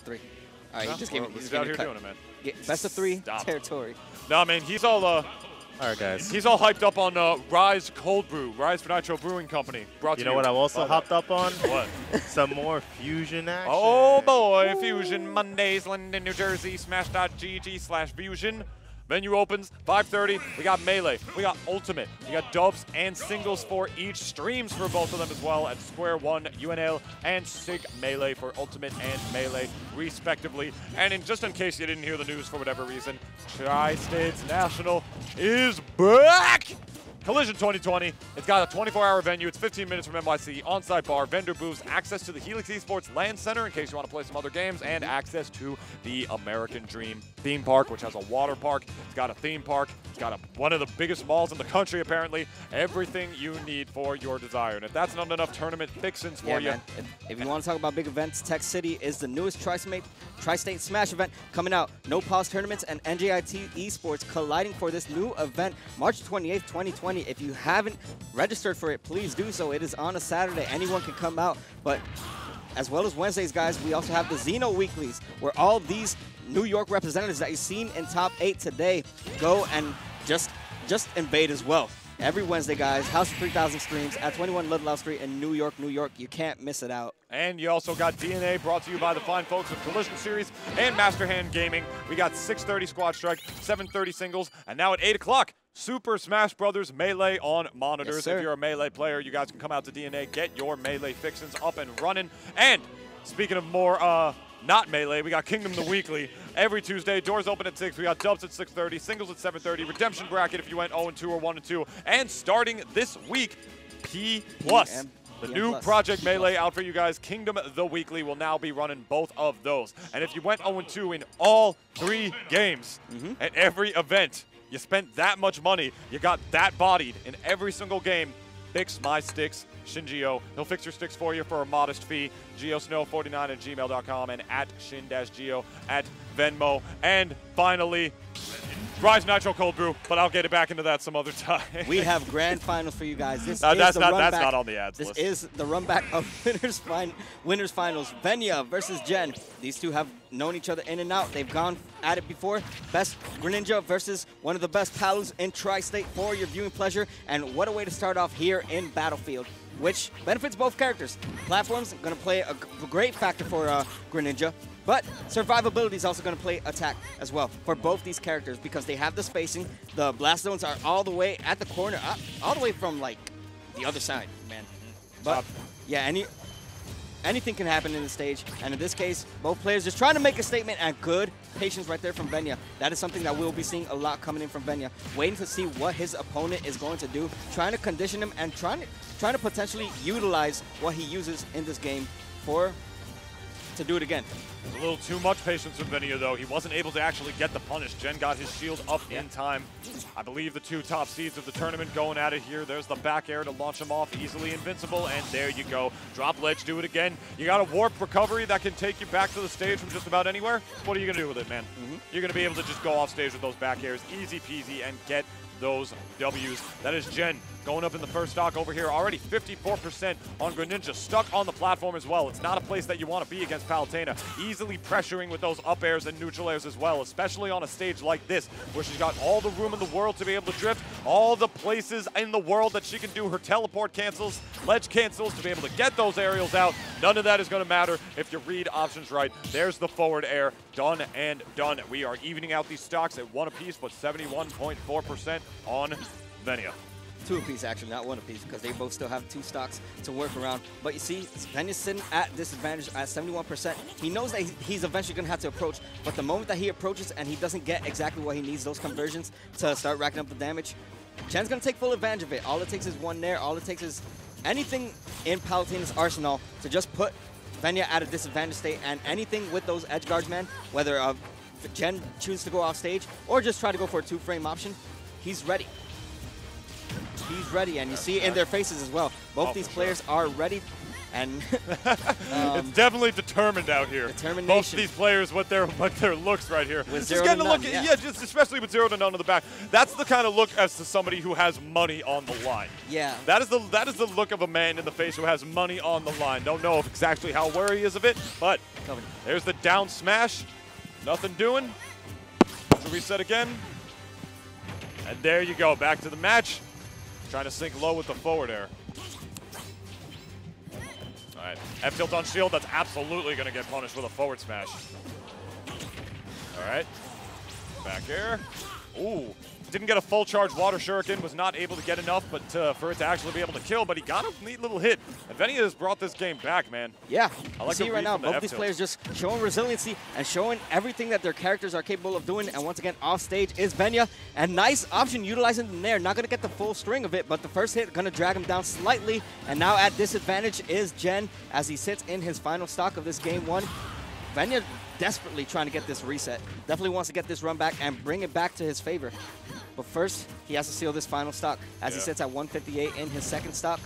3. All right, he just gave me. He's out here doing it, man. Best of 3 territory. Nah, man, he's all all right, guys. He's all hyped up on Rise Cold Brew, Rise for Nitro Brewing Company. Brought to you. You know what I'm also hopped up on? What? Some more Fusion action. Oh boy, Fusion Mondays, London, New Jersey, Smash.gg/Fusion. Venue opens 5:30. We got Melee, we got Ultimate, we got dubs and singles for each. Streams for both of them as well at Square One, UNL, and Sig Melee for Ultimate and Melee, respectively. And just in case you didn't hear the news for whatever reason, Tri-States National is back! Collision 2020. It's got a 24-hour venue. It's 15 minutes from NYC, on-site bar, vendor booths, access to the Helix Esports LAN Center in case you want to play some other games, and access to the American Dream theme park, which has a water park. It's got a theme park. It's got one of the biggest malls in the country, apparently. Everything you need for your desire. And if that's not enough tournament fixins for you. Man. If you want to talk about big events, Tech City is the newest Tri-State Smash event coming out. No pause tournaments and NJIT Esports colliding for this new event March 28th, 2020. If you haven't registered for it, please do so. It is on a Saturday. Anyone can come out. But as well as Wednesdays, guys, we also have the Xeno Weeklies, where all these New York representatives that you've seen in top 8 today go and just invade as well. Every Wednesday, guys, House of 3000 streams at 21 Ludlow Street in New York, New York. You can't miss it out. And you also got DNA brought to you by the fine folks of Collision Series and Master Hand Gaming. We got 6:30 Squad Strike, 7:30 singles, and now at 8 o'clock, Super Smash Brothers Melee on monitors. Yes, if you're a Melee player, you guys can come out to DNA, get your Melee fixins up and running. And speaking of more not Melee, we got Kingdom the Weekly every Tuesday. Doors open at 6. We got dubs at 6:30, singles at 7:30, redemption bracket if you went 0-2 or 1-2. And starting this week, P+. The new Project Melee out for you guys. Kingdom the Weekly will now be running both of those. And if you went 0-2 in all 3 games at every event, you spent that much money, you got that bodied in every single game, fix my sticks. Shinjio. He'll fix your sticks for you for a modest fee. geosnow49@gmail.com and at shin-geo at Venmo. And finally, Rise Nitro Cold Brew, but I'll get it back into that some other time. We have grand finals for you guys. That's not on the ads list. This is the run back of winners finals. Venia versus Jen. These two have known each other in and out. They've gone at it before. Best Greninja versus one of the best Palus in Tri-State for your viewing pleasure. And what a way to start off here in Battlefield, which benefits both characters. Platforms are going to play a great factor for Greninja, but survivability is also going to play attack as well for both these characters because they have the spacing. The blast zones are all the way at the corner, all the way from like the other side, man. But yeah, anything can happen in the stage, and in this case, both players just trying to make a statement, and good patience right there from Venia. That is something that we'll be seeing a lot coming in from Venia, waiting to see what his opponent is going to do, trying to condition him and trying to potentially utilize what he uses in this game to do it again. A little too much patience from Venia, though. He wasn't able to actually get the punish. Jen got his shield up in time. I believe the 2 top seeds of the tournament going at it here. There's the back air to launch him off, easily invincible, and there you go. Drop ledge, do it again. You got a warp recovery that can take you back to the stage from just about anywhere. What are you going to do with it, man? You're going to be able to just go off stage with those back airs, easy peasy, and get those W's. That is Jen going up in the first stock over here. Already 54% on Greninja, stuck on the platform as well. It's not a place that you want to be against Palutena. Easily pressuring with those up airs and neutral airs as well, especially on a stage like this, where she's got all the room in the world to be able to drift, all the places in the world that she can do her teleport cancels, ledge cancels, to be able to get those aerials out. None of that is going to matter if you read options right. There's the forward air. Done and done. We are evening out these stocks at 1 apiece, but 71.4% on Venia. 2 apiece, actually, not 1 apiece, because they both still have 2 stocks to work around. But you see, Venia's sitting at disadvantage at 71%. He knows that he's eventually going to have to approach, but the moment that he approaches and he doesn't get exactly what he needs, those conversions to start racking up the damage, Chen's going to take full advantage of it. All it takes is 1 Nair. All it takes is anything in Palutena's arsenal to just put Venia at a disadvantage state, and anything with those edge guards, man, whether Jen chooses to go off stage or just try to go for a 2-frame option, he's ready. He's ready, and you see it in their faces as well. Both these players are ready, And it's definitely determined out here. Determination. Both of these players, what their looks right here. With Just 0 getting to a look, none, yeah, just especially with 0 to none on the back. That's the kind of look as to somebody who has money on the line. Yeah. That is the look of a man in the face who has money on the line. Don't know if exactly how aware he is of it, but there's the down smash. Nothing doing. So reset again. And there you go, back to the match. Trying to sink low with the forward air. All right, F tilt on shield, that's absolutely gonna get punished with a forward smash. All right, back air. Ooh, didn't get a full charge water shuriken, was not able to get enough but for it to actually be able to kill, but he got a neat little hit. And Venia has brought this game back, man. Yeah, I like see right now, both these players just showing resiliency and showing everything that their characters are capable of doing. And once again, off stage is Venia. And nice option utilizing the Nair. Not going to get the full string of it, but the first hit going to drag him down slightly. And now at disadvantage is Jen as he sits in his final stock of this game 1. Venia desperately trying to get this reset. Definitely wants to get this run back and bring it back to his favor. But first, he has to seal this final stock as he sits at 158 in his second stock.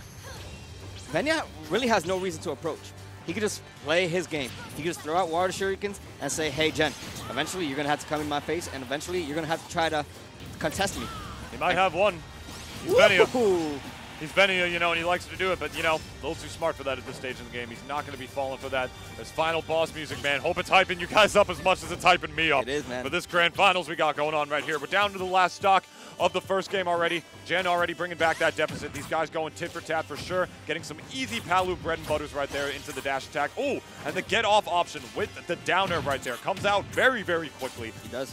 Venia really has no reason to approach. He could just play his game. He could just throw out water shurikens and say, hey, Jen, eventually you're going to have to come in my face, and eventually you're going to have to try to contest me. He might have one. He's Venia. He's Venia, you know, and he likes to do it, but, you know, a little too smart for that at this stage in the game. He's not going to be falling for that. This final boss music, man. Hope it's hyping you guys up as much as it's hyping me up. It is, man. For this grand finals we got going on right here. We're down to the last stock of the first game already. Jen already bringing back that deficit. These guys going tit for tat for sure. Getting some easy Palu bread and butters right there into the dash attack. Oh, and the get off option with the downer right there. Comes out very, very quickly. He does.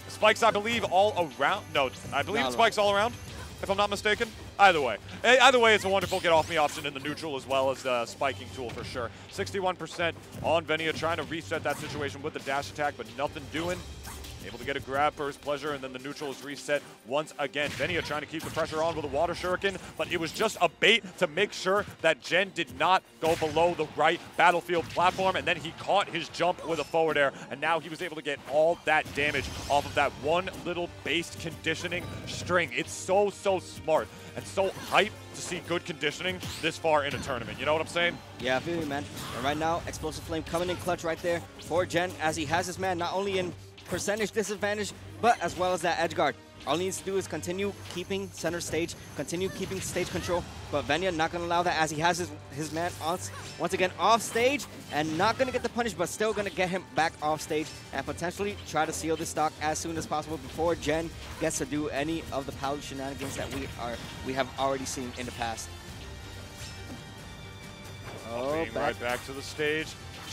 Spikes, I believe, all around. No, I believe it spikes all around, if I'm not mistaken. Either way, it's a wonderful get-off me option in the neutral as well as the spiking tool for sure. 61% on Venia, trying to reset that situation with the dash attack, but nothing doing. Able to get a grab for his pleasure, and then the neutral is reset once again. Venia trying to keep the pressure on with a water shuriken, but it was just a bait to make sure that Jen did not go below the right battlefield platform, and then he caught his jump with a forward air, and now he was able to get all that damage off of that one little based conditioning string. It's so, so smart and so hype to see good conditioning this far in a tournament. You know what I'm saying? Yeah, I feel you, man. And right now, Explosive Flame coming in clutch right there for Jen as he has his man not only in percentage disadvantage, but as well as that edge guard. All he needs to do is continue keeping center stage, continue keeping stage control, but Venia not going to allow that as he has his man once again off stage and not going to get the punish, but still going to get him back off stage and potentially try to seal this stock as soon as possible before Jen gets to do any of the Palu shenanigans that we have already seen in the past. Oh, right back to the stage.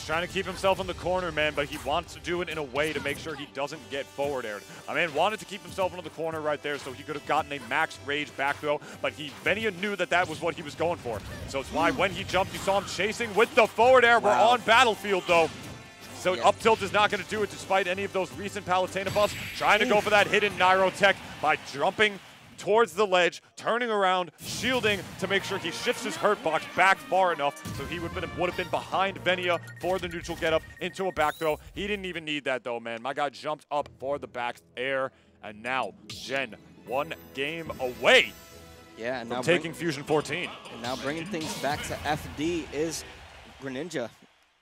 Trying to keep himself in the corner, man, but he wants to do it in a way to make sure he doesn't get forward aired. I mean, wanted to keep himself in the corner right there so he could have gotten a max rage back throw, but Venia knew that was what he was going for. So it's why when he jumped, you saw him chasing with the forward air. Wow. We're on battlefield, though. So up tilt is not going to do it despite any of those recent Palutena buffs. Trying to go for that hidden Nairo tech by jumping towards the ledge, turning around, shielding to make sure he shifts his hurt box back far enough so he would have been behind Venia for the neutral get up into a back throw. He didn't even need that though, man. My guy jumped up for the back air, and now Jen one game away. Yeah, and now taking Fusion 14. And now bringing things back to FD is Greninja.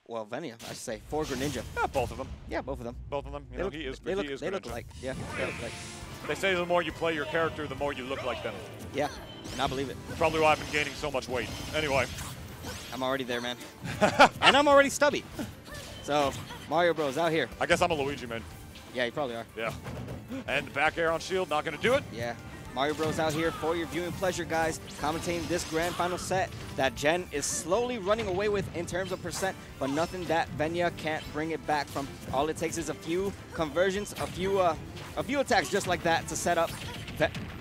Well, Venia, I should say, for Greninja. Yeah, both of them. Yeah, both of them. Both of them. You know, he is they Greninja. look like. Yeah, they look like. They say the more you play your character, the more you look like them. Yeah, and I believe it. Probably why I've been gaining so much weight. Anyway. I'm already there, man. And I'm already stubby. So, Mario Bros out here. I guess I'm a Luigi, man. Yeah, you probably are. Yeah. And back air on shield, not going to do it. Yeah. Mario Bros out here for your viewing pleasure, guys. Commentating this grand final set that Jen is slowly running away with in terms of percent, but nothing that Venia can't bring it back from. All it takes is a few conversions, a few attacks just like that to set up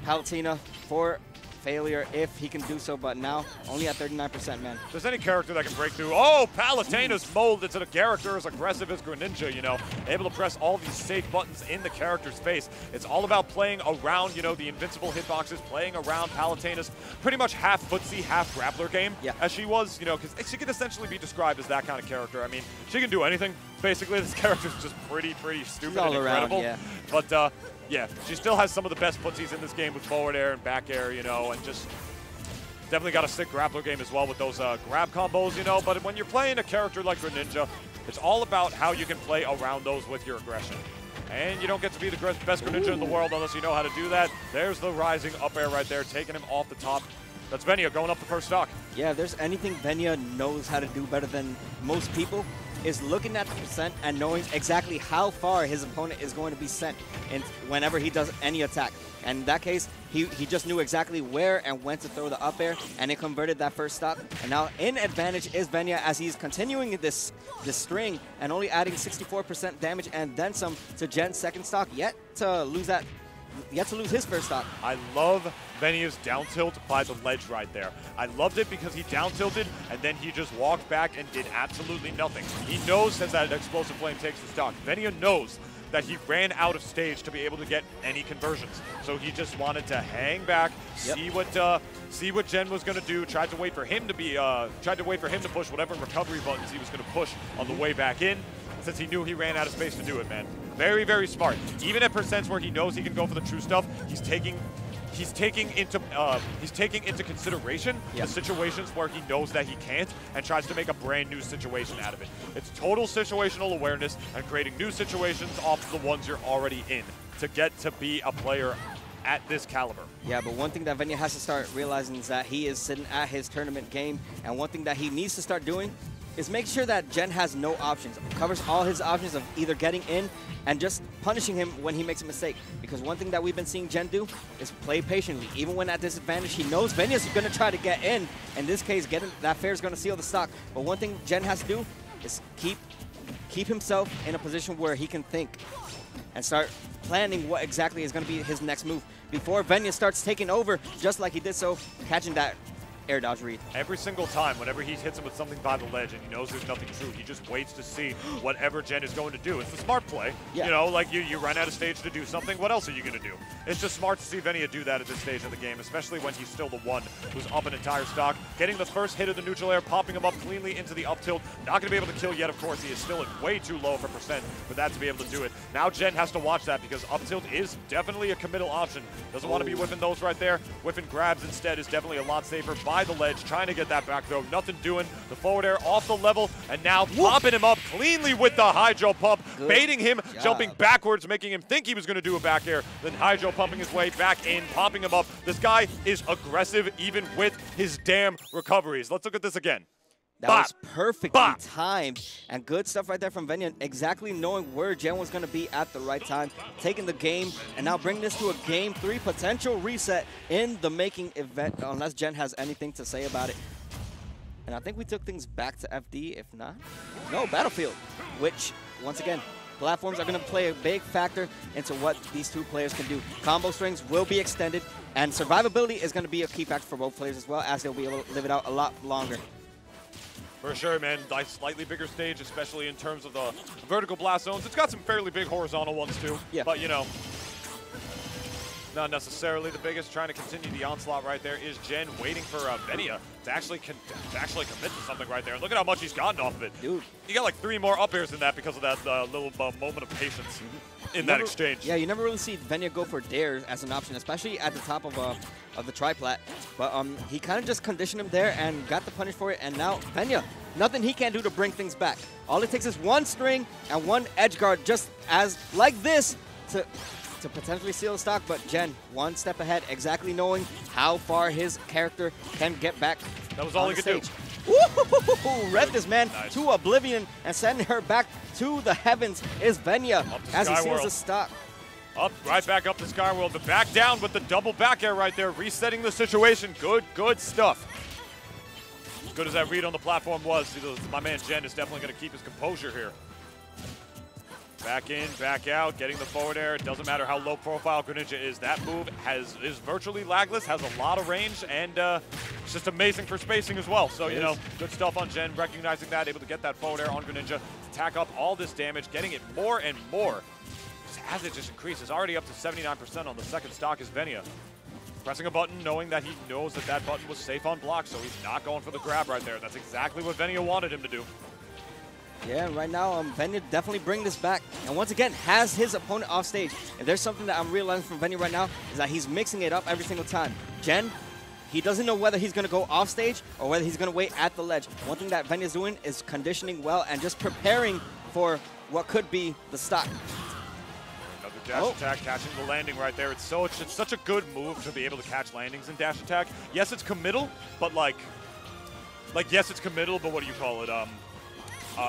Palutena for failure if he can do so, but now only at 39%, man. If there's any character that can break through, oh, Palutena's molded to the character as aggressive as Greninja, you know, able to press all these safe buttons in the character's face. It's all about playing around, you know, the invincible hitboxes, playing around Palutena's pretty much half footsie, half grappler game, as she was, you know, because she could essentially be described as that kind of character. I mean, she can do anything. Basically, this character's just pretty stupid and incredible. Yeah. But, yeah, she still has some of the best footsies in this game with forward air and back air, you know, and just definitely got a sick grappler game as well with those grab combos, you know. But when you're playing a character like Greninja, it's all about how you can play around those with your aggression. And you don't get to be the best Greninja in the world unless you know how to do that. There's the rising up air right there, taking him off the top. That's Venia going up the first stock. Yeah, if there's anything Venia knows how to do better than most people, is looking at the percent and knowing exactly how far his opponent is going to be sent whenever he does any attack. And in that case, he just knew exactly where and when to throw the up air, and it converted that first stock. And now in advantage is Venia as he's continuing this string and only adding 64% damage and then some to Gen's second stock, yet to lose his first stock. I love Venia's down tilt by the ledge right there. I loved it because he down tilted and then he just walked back and did absolutely nothing. He knows that that explosive flame takes the stock. Venia knows that he ran out of stage to be able to get any conversions. So he just wanted to hang back, see what Gen was going to do, tried to wait for him to push whatever recovery buttons he was going to push on the way back in, since he knew he ran out of space to do it, man. Very, very smart. Even at percents where he knows he can go for the true stuff, he's taking into consideration the situations where he knows that he can't and tries to make a brand new situation out of it. It's total situational awareness and creating new situations off the ones you're already in to get to be a player at this caliber. Yeah, but one thing that Venia has to start realizing is that he is sitting at his tournament game, and one thing that he needs to start doing is make sure that Gen has no options, covers all his options of either getting in and just punishing him when he makes a mistake. Because one thing that we've been seeing Gen do is play patiently. Even when at disadvantage, he knows Venia's going to try to get in. In this case, that fair is going to seal the stock. But one thing Gen has to do is keep himself in a position where he can think and start planning what exactly is going to be his next move before Venia starts taking over, just like he did so, catching that air dodge read. Every single time, whenever he hits him with something by the ledge and he knows there's nothing true, he just waits to see whatever Gen is going to do. It's the smart play. Yeah. You know, like you run out of stage to do something, what else are you going to do? It's just smart to see Venia do that at this stage of the game, especially when he's still the one who's up an entire stock. Getting the first hit of the neutral air, popping him up cleanly into the up tilt. Not going to be able to kill yet, of course. He is still at way too low of a percent for that to be able to do it. Now Gen has to watch that because up tilt is definitely a committal option. Doesn't want to be whiffing those right there. Whiffing grabs instead is definitely a lot safer by the ledge, trying to get that back throw. Nothing doing. The forward air off the level, and now popping him up cleanly with the hydro pump, baiting him, jumping backwards, making him think he was going to do a back air, then hydro pumping his way back in, popping him up. This guy is aggressive even with his damn recoveries. Let's look at this again. That was perfectly timed and good stuff right there from Venia, exactly knowing where Gen was going to be at the right time, taking the game, and now bringing this to a Game 3 potential reset in the making event, unless Gen has anything to say about it. And I think we took things back to FD, if not. No, Battlefield, which, once again, platforms are going to play a big factor into what these two players can do. Combo strings will be extended, and survivability is going to be a key factor for both players as well, as they'll be able to live it out a lot longer. For sure, man. Nice, slightly bigger stage, especially in terms of the vertical blast zones. It's got some fairly big horizontal ones, too. Yeah. But, you know, not necessarily the biggest. Trying to continue the onslaught right there is Gen, waiting for Venia to actually commit to something right there. And look at how much he's gotten off of it. Dude. You got like 3 more up airs than that because of that little moment of patience in that exchange. Yeah, you never really see Venia go for dares as an option, especially at the top of the triplat. But he kind of just conditioned him there and got the punish for it. And now Venia, nothing he can do to bring things back. All it takes is one string and one edge guard, just as like this, to potentially seal the stock. But Gen, one step ahead, exactly knowing how far his character can get back. That was all he could do. Woo-hoo-hoo-hoo-hoo! Read this man to oblivion and sending her back to the heavens is Venia as he seals the stock. Up, right back up to Skyworld, but back down with the double back air right there, resetting the situation. Good stuff. As good as that read on the platform was, my man Gen is definitely going to keep his composure here. Back in, back out, getting the forward air. It doesn't matter how low profile Greninja is. That move is virtually lagless, has a lot of range, and it's just amazing for spacing as well. So, you know, good stuff on Gen, recognizing that, able to get that forward air on Greninja to tack up all this damage, getting it more and more as it just increases. Already up to 79% on the second stock is Venia. Pressing a button, knowing that he knows that that button was safe on block, so he's not going for the grab right there. That's exactly what Venia wanted him to do. Yeah, right now, Venia definitely bring this back. And once again, has his opponent off stage. If there's something that I'm realizing from Venia right now, is that he's mixing it up every single time. Gen, He doesn't know whether he's going to go off stage or whether he's going to wait at the ledge. One thing that Venia's doing is conditioning well and just preparing for what could be the stock. Another dash attack, catching the landing right there. It's such a good move to be able to catch landings in dash attack. Yes, it's committal, but like yes, it's committal, but what do you call it?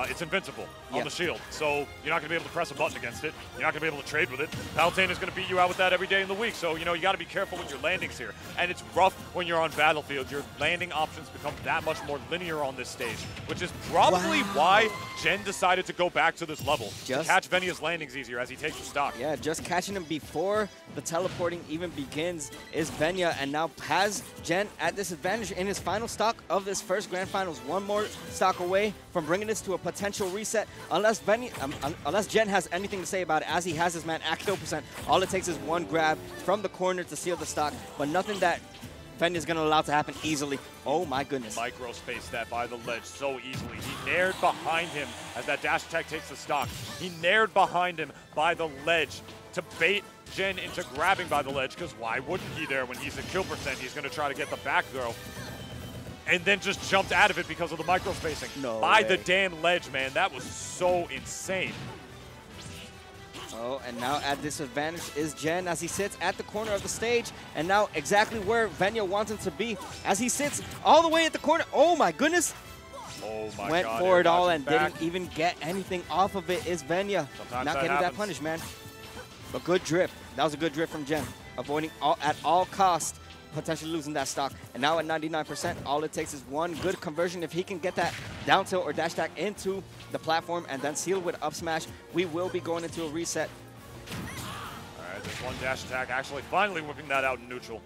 It's invincible on the shield, so you're not going to be able to press a button against it. You're not going to be able to trade with it. Palutena is going to beat you out with that every day in the week, so you got to be careful with your landings here. And it's rough when you're on Battlefield. Your landing options become that much more linear on this stage, which is probably why Jen decided to go back to this level, to catch Venia's landings easier as he takes the stock. Yeah, just catching him before the teleporting even begins is Venia, and now has Jen at disadvantage in his final stock of this first Grand Finals. One more stock away from bringing this to a potential reset, unless Jen has anything to say about it, as he has his man at kill percent. All it takes is one grab from the corner to seal the stock, but nothing that Venia's going to allow to happen easily. Oh my goodness. Micro space that by the ledge so easily. He nared behind him as that dash attack takes the stock. He nared behind him by the ledge to bait Jen into grabbing by the ledge, because why wouldn't he there when he's at kill percent? He's going to try to get the back throw. And then just jumped out of it because of the micro spacing. By the damn ledge, man. That was so insane. Oh, and now at disadvantage is Jen as he sits at the corner of the stage, and now exactly where Venia wants him to be as he sits all the way at the corner. Oh my goodness. Oh my God. Went for it all and didn't even get anything off of it is Venia. Sometimes not getting that punish, man. But good drift. That was a good drift from Jen. Avoiding at all costs potentially losing that stock. And now at 99%, all it takes is one good conversion. If he can get that down tilt or dash attack into the platform and then seal with up smash, we will be going into a reset. All right, there's one dash attack, actually finally whipping that out in neutral.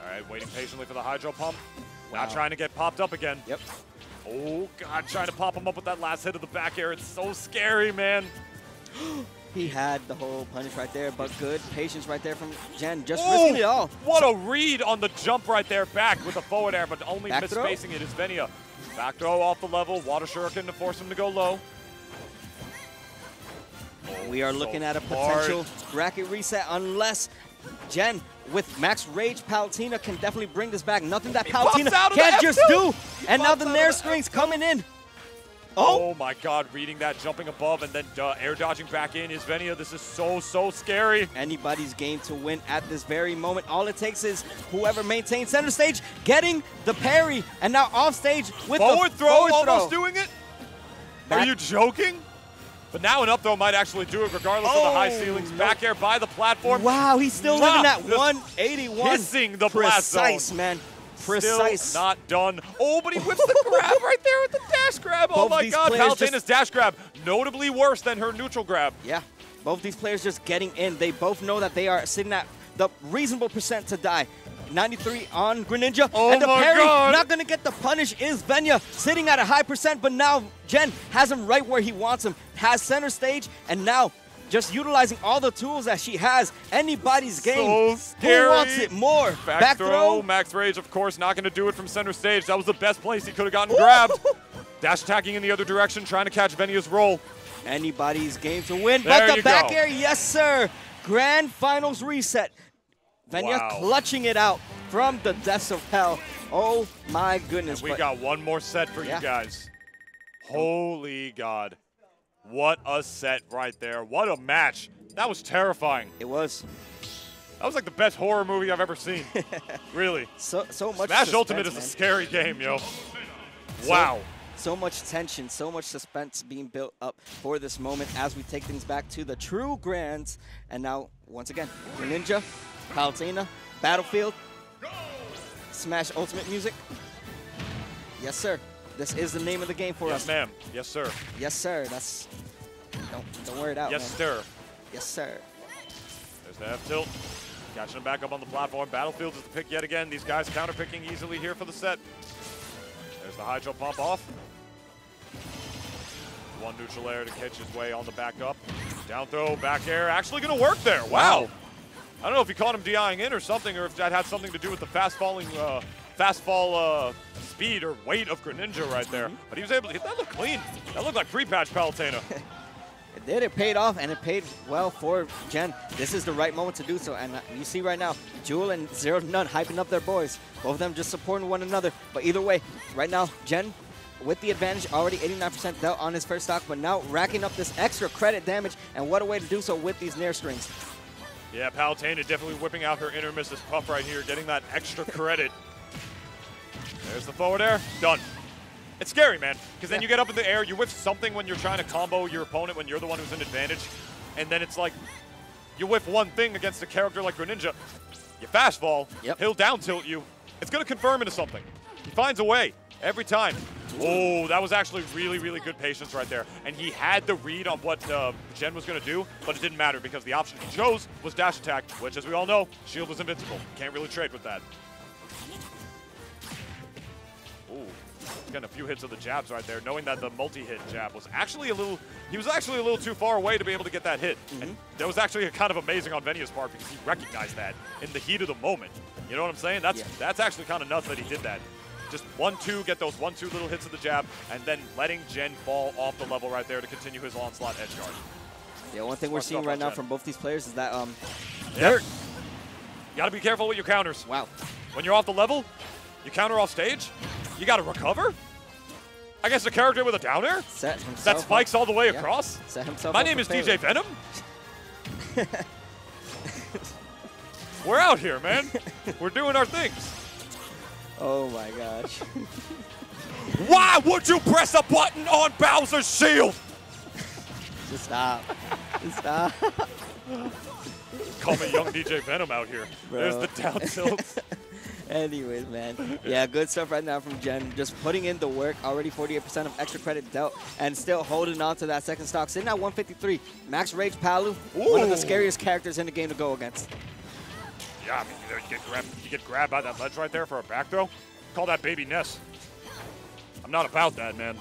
All right, waiting patiently for the hydro pump. Not trying to get popped up again. Yep. Oh, God, trying to pop him up with that last hit of the back air. It's so scary, man. He had the whole punish right there, but good patience right there from Jen, just risking it all. What a read on the jump right there, back with the forward air, but only misspacing it is Venia. Back throw off the level, water shuriken to force him to go low. We are looking at a potential bracket reset unless Jen, with max rage, Palutena can definitely bring this back. Nothing that Palutena can't just do. And now the Nair screen's coming in. Oh my God, reading that, jumping above, and then air dodging back in is Venia. This is so, so scary. Anybody's game to win at this very moment. All it takes is whoever maintains center stage getting the parry, and now off stage with forward the throw. Almost doing it? Are you joking? But now an up throw might actually do it regardless of the high ceilings. Back air by the platform. Wow, he's still living at 181. Kissing the blast zone. Precise, man. Precise. Still not done. Oh, but he whips the grab right there with the dash grab. Oh my God, Palutena's dash grab, notably worse than her neutral grab. Yeah, both these players just getting in. They both know that they are sitting at the reasonable percent to die. 93 on Greninja, and the parry, not going to get the punish is Venia, sitting at a high percent, but now Jen has him right where he wants him, has center stage, and now just utilizing all the tools that she has. Anybody's game. So scary. Who wants it more? Back throw. Max Rage, of course, not going to do it from center stage. That was the best place he could have gotten grabbed. Dash attacking in the other direction, trying to catch Venia's roll. Anybody's game to win. There but the back air, yes, sir. Grand Finals reset. Venia clutching it out from the depths of hell. Oh, my goodness. And we got one more set for you guys. Holy God. What a set right there. What a match. That was terrifying. It was. That was like the best horror movie I've ever seen. Really. So much Smash Ultimate is a scary game, yo. Wow. So much tension, so much suspense being built up for this moment as we take things back to the true grands. And now, once again, Greninja, Palutena, Battlefield, Smash Ultimate music. Yes, sir. This is the name of the game for us. Yes, ma'am. Yes, sir. Yes, sir. That's don't wear it out. Yes, sir. Yes, sir. There's the F tilt. Catching him back up on the platform. Battlefield is the pick yet again. These guys counter picking easily here for the set. There's the hydro pump off. One neutral air to catch his way on the back up. Down throw, back air. Actually going to work there. Wow. I don't know if he caught him DIing in or something, or if that had something to do with the fast fall speed or weight of Greninja right there. But he was able to hit that. Looked clean. That looked like pre-patch Palutena. It did. It paid off, and it paid well for Gen. This is the right moment to do so. And you see right now, Jewel and Zero to None hyping up their boys. Both of them just supporting one another. But either way, right now, Gen with the advantage, already 89% dealt on his first stock, but now racking up this extra credit damage. And what a way to do so with these Nair strings. Yeah, Palutena definitely whipping out her inner Mrs. Puff right here, getting that extra credit. There's the forward air. Done. It's scary, man, because then you get up in the air, you whiff something when you're trying to combo your opponent when you're the one who's in advantage, and then it's like you whiff one thing against a character like Greninja, you fast fall, he'll down tilt you. It's going to confirm into something. He finds a way every time. Oh, that was actually really, really good patience right there. And he had the read on what Gen was going to do, but it didn't matter because the option he chose was dash attack, which, as we all know, shield was invincible. Can't really trade with that. Ooh. Getting a few hits of the jabs right there, knowing that the multi-hit jab was actually a little, he was actually a little too far away to be able to get that hit. And that was actually kind of amazing on Venia's part because he recognized that in the heat of the moment. You know what I'm saying? That's actually kind of nuts that he did that. Just 1-2, get those 1-2 little hits of the jab, and then letting Gen fall off the level right there to continue his onslaught edge guard. Yeah, one thing we're seeing right now from both these players is that you gotta be careful with your counters. Wow. When you're off the level, you counter off stage, you gotta recover. I guess a character with a down air that spikes all the way across. Set himself My name is DJ Venom. We're out here, man. We're doing our things. Oh my gosh. Why would you press a button on Bowser's shield? Just stop. Just stop. Call me young DJ Venom out here. Bro. There's the down tilt. Anyways, man. Yeah, good stuff right now from Gen. Just putting in the work. Already 48% of extra credit dealt and still holding on to that second stock. Sitting at 153. Max Rage Palu, one of the scariest characters in the game to go against. Yeah, I mean, you get grabbed by that ledge right there for a back throw. Call that baby Ness. I'm not about that, man.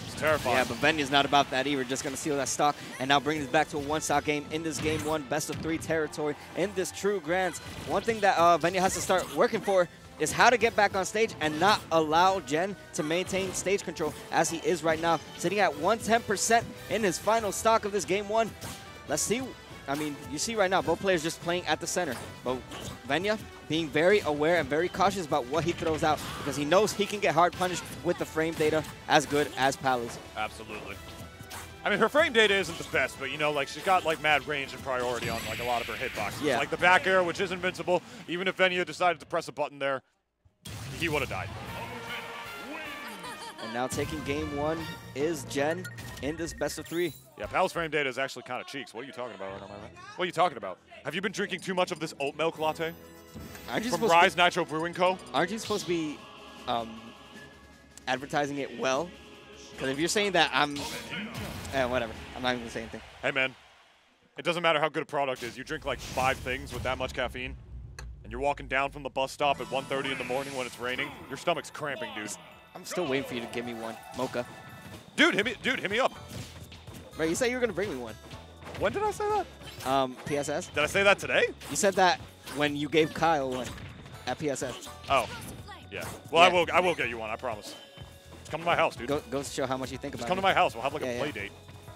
It's terrifying. Yeah, but Venia's not about that either. Just going to steal that stock and now bring this back to a one-stock game in this game one, best-of-3 territory in this true Grands. One thing that Venia has to start working for is how to get back on stage and not allow Gen to maintain stage control as he is right now, sitting at 110% in his final stock of this game one. Let's see. I mean, you see right now, both players just playing at the center. But Venia being very aware and very cautious about what he throws out because he knows he can get hard punished with the frame data as good as Palu's. Absolutely. I mean, her frame data isn't the best, but, you know, like, she's got, like, mad range and priority on, like, a lot of her hitboxes. Yeah. Like the back air, which is invincible. Even if Venia decided to press a button there, he would have died. And now taking game one is Gen in this best-of-3. Yeah, Pal's frame data is actually kind of cheeks. What are you talking about right now, man? What are you talking about? Have you been drinking too much of this oat milk latte? From Rise Nitro Brewing Co.? Aren't you supposed to be advertising it well? Because if you're saying that, whatever. I'm not even going to say anything. Hey, man. It doesn't matter how good a product is. You drink like 5 things with that much caffeine, and you're walking down from the bus stop at 1:30 in the morning when it's raining, your stomach's cramping, dude. I'm still waiting for you to give me one. Mocha. Dude, hit me up. Right, you said you were going to bring me one. When did I say that? PSS. Did I say that today? You said that when you gave Kyle one at PSS. Oh, yeah. Well, yeah. I will get you one, I promise. Just come to my house, dude. Goes to show how much you think about it. Just come to my house. We'll have like a play date.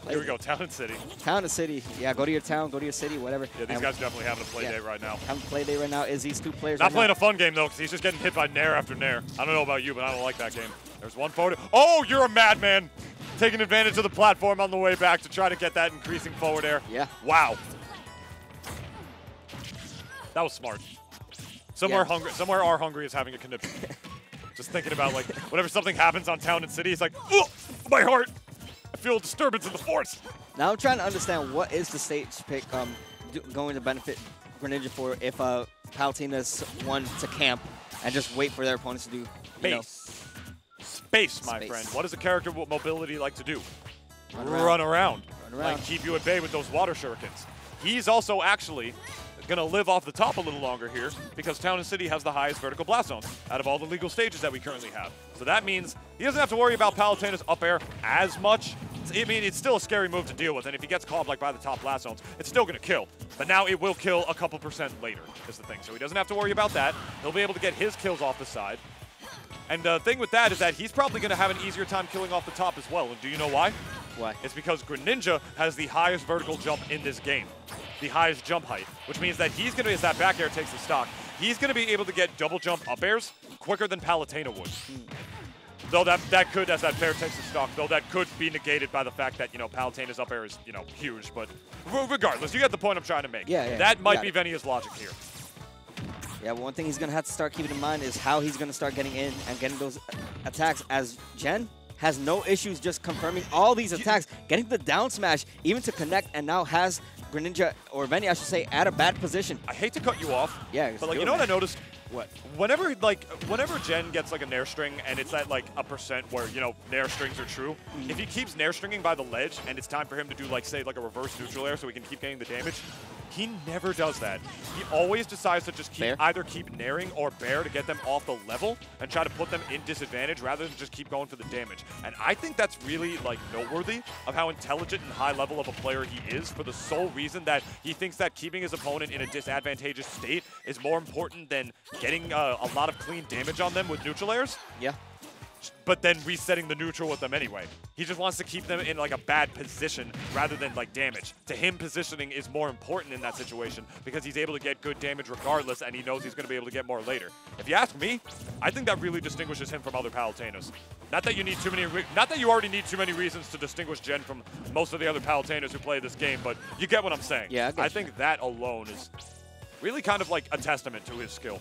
Here we go, Town and City. Town and City. Yeah, go to your town, go to your city, whatever. Yeah, these guys definitely having a play date right now. Having a play date right now is these two players. Not playing a fun game, though, because he's just getting hit by Nair after Nair. I don't know about you, but I don't like that game. There's one photo. Oh, you're a madman. Taking advantage of the platform on the way back to try to get that increasing forward air. Yeah. Wow. That was smart. Somewhere R Hungry is having a conniption. Just thinking about, like, whenever something happens on Town and City, it's like, oh, my heart. I feel a disturbance in the force. Now I'm trying to understand what is the stage pick going to benefit Greninja for if Palutena's one to camp and just wait for their opponents to do, Space, my friend. What does a character with mobility like to do? Run around. Like, keep you at bay with those water shurikens. He's also actually going to live off the top a little longer here because Town and City has the highest vertical blast zones out of all the legal stages that we currently have. So that means he doesn't have to worry about Palutena's up air as much. I mean, it's still a scary move to deal with, and if he gets caught like by the top blast zones, it's still going to kill. But now it will kill a couple % later is the thing. So he doesn't have to worry about that. He'll be able to get his kills off the side. And the thing with that is that he's probably going to have an easier time killing off the top as well. And do you know why? Why? It's because Greninja has the highest vertical jump in this game, the highest jump height, which means that he's going to, as that back air takes the stock, he's going to be able to get double jump up airs quicker than Palutena would. Though that could, as that fair takes the stock, though that could be negated by the fact that, Palutena's up air is, huge. But regardless, you get the point I'm trying to make. Yeah. That might be Venia's logic here. Yeah, one thing he's going to have to start keeping in mind is how he's going to start getting in and getting those attacks, as Jen has no issues just confirming all these attacks, getting the down smash, even to connect, and now has Greninja, or Venia, I should say, at a bad position. I hate to cut you off, Yeah, but you know what I noticed? What? Whenever Jen gets like a nair string and it's at like a percent where, nair strings are true, if he keeps nair stringing by the ledge and it's time for him to do like, say, like a reverse neutral air so he can keep getting the damage, he never does that. He always decides to just either keep nairing or bear to get them off the level and try to put them in disadvantage rather than just keep going for the damage. And I think that's really like noteworthy of how intelligent and high level of a player he is, for the sole reason that he thinks that keeping his opponent in a disadvantageous state is more important than getting a lot of clean damage on them with neutral airs. Yeah. But then resetting the neutral with them anyway. He just wants to keep them in like a bad position rather than like damage. To him, positioning is more important in that situation because he's able to get good damage regardless, and he knows he's going to be able to get more later. If you ask me, I think that really distinguishes him from other Palutenas. Not that you already need too many reasons to distinguish Jen from most of the other Palutenas who play this game, but you get what I'm saying. Yeah, I think that alone is really kind of like a testament to his skill.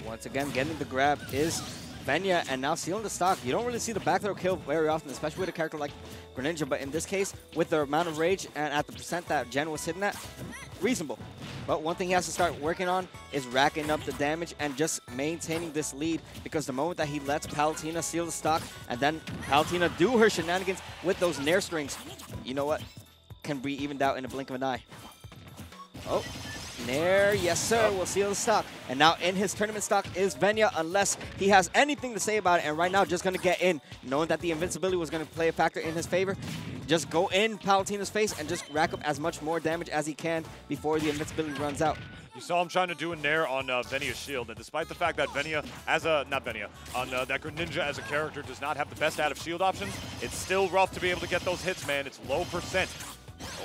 Once again, getting the grab is Venia, and now sealing the stock. You don't really see the back throw kill very often, especially with a character like Greninja, but in this case, with the amount of rage and at the percent that Jen was hitting at, reasonable. But one thing he has to start working on is racking up the damage and just maintaining this lead, because the moment that he lets Palutena seal the stock and then Palutena do her shenanigans with those nair strings, you know what? Can be evened out in a blink of an eye. Oh. Nair, yes sir, will seal the stock. And now in his tournament stock is Venia, unless he has anything to say about it. And right now, just going to get in, knowing that the invincibility was going to play a factor in his favor. Just go in Palutena's face and just rack up as much more damage as he can before the invincibility runs out. You saw him trying to do a nair on Venia's shield, and despite the fact that Greninja as a character does not have the best out of shield options, it's still rough to be able to get those hits, man. It's low percent.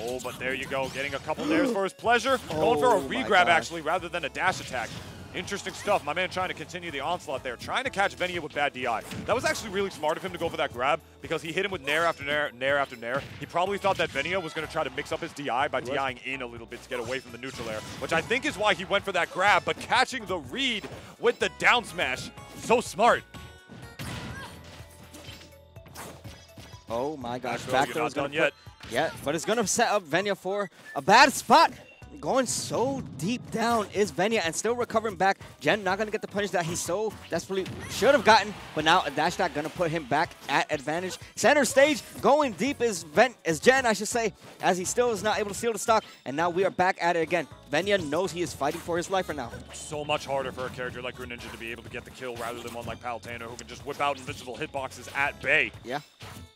Oh, but there you go, getting a couple nairs for his pleasure. Going for a re-grab, actually, rather than a dash attack. Interesting stuff. My man trying to continue the onslaught there, trying to catch Venia with bad DI. That was actually really smart of him to go for that grab, because he hit him with nair after nair, nair after nair. He probably thought that Venia was going to try to mix up his DI by DIing in a little bit to get away from the neutral air, which I think is why he went for that grab, but catching the read with the down smash, so smart. Oh my gosh, back throw's not done yet. Yeah, but it's going to set up Venia for a bad spot. Going so deep down is Venia and still recovering back. Jen not going to get the punish that he so desperately should have gotten, but now a dash attack going to put him back at advantage. Center stage going deep is Jen, I should say, as he still is not able to seal the stock, and now we are back at it again. Venia knows he is fighting for his life right now. So much harder for a character like Greninja to be able to get the kill rather than one like Palutena who can just whip out invincible hitboxes at bay. Yeah.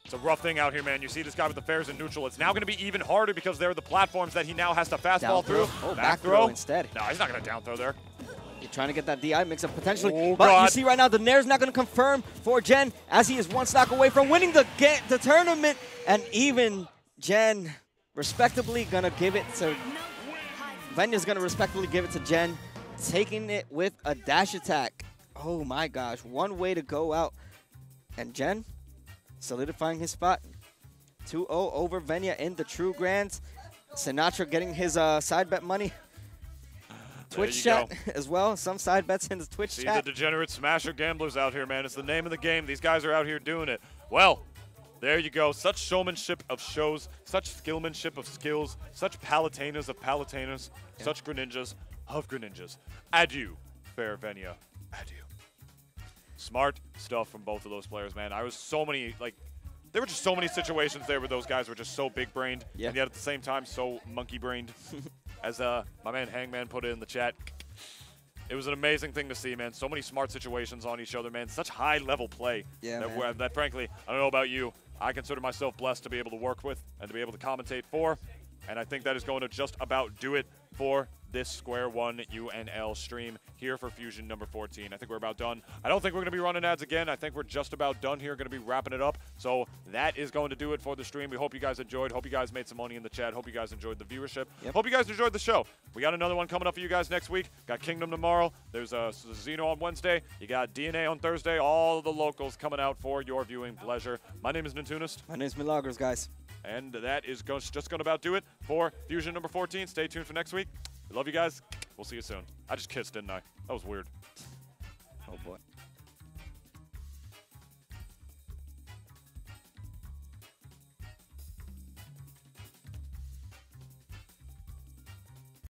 It's a rough thing out here, man. You see this guy with the fairs in neutral. It's now going to be even harder because there are the platforms that he now has to fastball through. Oh, back throw instead. No, he's not going to down throw there. You're trying to get that DI mix-up potentially. Oh, but God. You see right now, the Nair's not going to confirm for Jen, as he is one stock away from winning the tournament. And even Jen respectably going to give it to... Venia's going to respectfully give it to Jen, taking it with a dash attack. Oh my gosh, one way to go out. And Jen solidifying his spot. 2-0 over Venia in the True Grands. Sinatra getting his side bet money. Twitch chat as well. Some side bets in the Twitch chat. See the degenerate smasher gamblers out here, man. It's the name of the game. These guys are out here doing it. Well, there you go. Such showmanship of shows, such skillmanship of skills, such Palutenas of Palutenas, such Greninjas of Greninjas. Adieu, fair Venia. Adieu. Smart stuff from both of those players, man. I was so many, like, there were just so many situations there where those guys were just so big-brained, and yet at the same time so monkey-brained. As my man Hangman put it in the chat. It was an amazing thing to see, man. So many smart situations on each other, man. Such high-level play that, frankly, I don't know about you, I consider myself blessed to be able to work with and to be able to commentate for. And I think that is going to just about do it for this Square One UNL stream here for Fusion number 14. I think we're about done. I don't think we're going to be running ads again. I think we're just about done here, going to be wrapping it up. So that is going to do it for the stream. We hope you guys enjoyed. Hope you guys made some money in the chat. Hope you guys enjoyed the viewership. Yep. Hope you guys enjoyed the show. We got another one coming up for you guys next week. Got Kingdom tomorrow. There's Xeno on Wednesday. You got DNA on Thursday. All of the locals coming out for your viewing pleasure. My name is Nintunist. My name is Milagros, guys. And that is just going to about do it for Fusion number 14. Stay tuned for next week. We love you guys. We'll see you soon. I just kissed, didn't I? That was weird. Oh, boy.